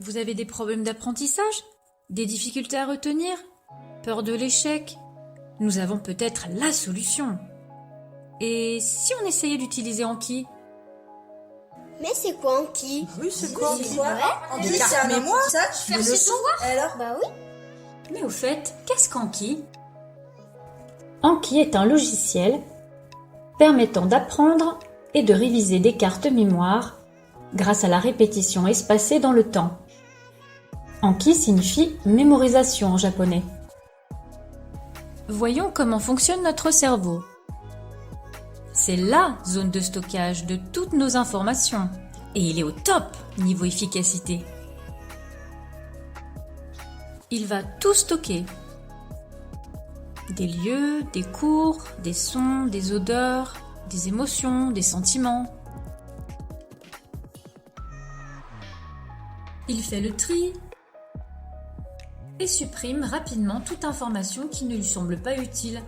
Vous avez des problèmes d'apprentissage? Des difficultés à retenir? Peur de l'échec? Nous avons peut-être la solution. Et si on essayait d'utiliser Anki? Mais c'est quoi Anki? Oui, c'est quoi Anki? Ouais. Des cartes mémoire, ça, Faire des ses leçons. Alors, Bah oui. Mais au fait, qu'est-ce qu'Anki? Anki est un logiciel permettant d'apprendre et de réviser des cartes mémoire grâce à la répétition espacée dans le temps. Anki signifie mémorisation en japonais. Voyons comment fonctionne notre cerveau. C'est la zone de stockage de toutes nos informations et il est au top niveau efficacité. Il va tout stocker. Des lieux, des cours, des sons, des odeurs, des émotions, des sentiments. Il fait le tri et supprime rapidement toute information qui ne lui semble pas utile,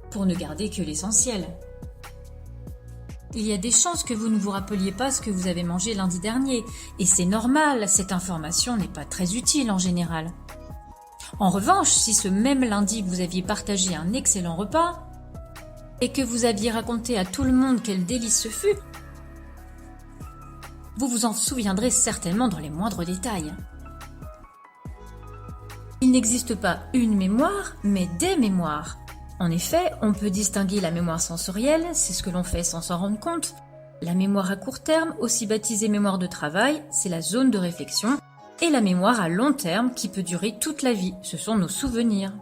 pour ne garder que l'essentiel. Il y a des chances que vous ne vous rappeliez pas ce que vous avez mangé lundi dernier, et c'est normal, cette information n'est pas très utile en général. En revanche, si ce même lundi vous aviez partagé un excellent repas, et que vous aviez raconté à tout le monde quel délice ce fut, vous vous en souviendrez certainement dans les moindres détails. Il n'existe pas une mémoire, mais des mémoires. En effet, on peut distinguer la mémoire sensorielle, c'est ce que l'on fait sans s'en rendre compte. La mémoire à court terme, aussi baptisée mémoire de travail, c'est la zone de réflexion. Et la mémoire à long terme, qui peut durer toute la vie, ce sont nos souvenirs.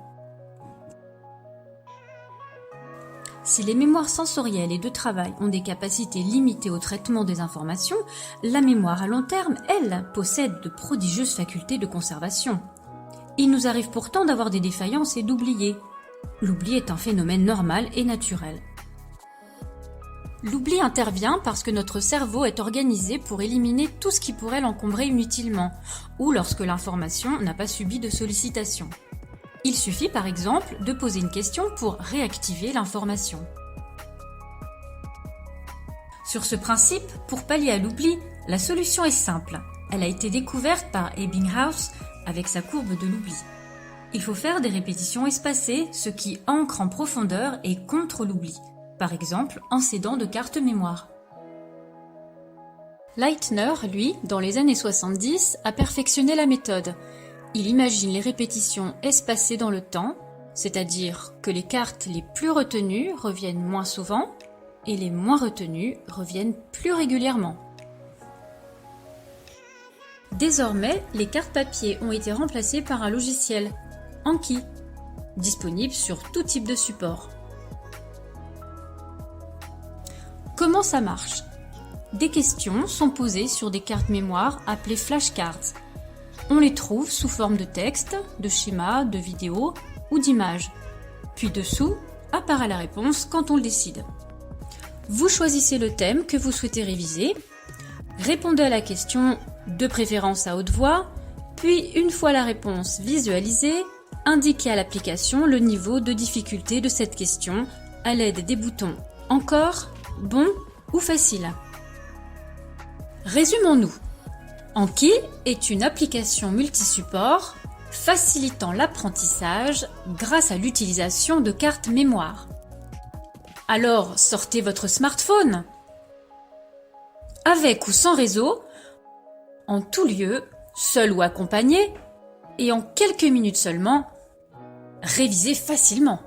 Si les mémoires sensorielles et de travail ont des capacités limitées au traitement des informations, la mémoire à long terme, elle, possède de prodigieuses facultés de conservation. Il nous arrive pourtant d'avoir des défaillances et d'oublier. L'oubli est un phénomène normal et naturel. L'oubli intervient parce que notre cerveau est organisé pour éliminer tout ce qui pourrait l'encombrer inutilement, ou lorsque l'information n'a pas subi de sollicitation. Il suffit par exemple de poser une question pour réactiver l'information. Sur ce principe, pour pallier à l'oubli, la solution est simple. Elle a été découverte par Ebbinghaus avec sa courbe de l'oubli. Il faut faire des répétitions espacées, ce qui ancre en profondeur et contre l'oubli, par exemple en s'aidant de cartes mémoire. Leitner, lui, dans les années 70, a perfectionné la méthode. Il imagine les répétitions espacées dans le temps, c'est-à-dire que les cartes les plus retenues reviennent moins souvent et les moins retenues reviennent plus régulièrement. Désormais, les cartes papier ont été remplacées par un logiciel, Anki, disponible sur tout type de support. Comment ça marche? Des questions sont posées sur des cartes mémoire appelées flashcards. On les trouve sous forme de texte, de schémas, de vidéos ou d'images. Puis dessous, apparaît la réponse quand on le décide. Vous choisissez le thème que vous souhaitez réviser, répondez à la question de préférence à haute voix, puis une fois la réponse visualisée, indiquez à l'application le niveau de difficulté de cette question à l'aide des boutons Encore, Bon ou Facile. Résumons-nous. Anki est une application multisupport facilitant l'apprentissage grâce à l'utilisation de cartes mémoire. Alors sortez votre smartphone. Avec ou sans réseau, en tout lieu, seul ou accompagné, et en quelques minutes seulement, révisez facilement.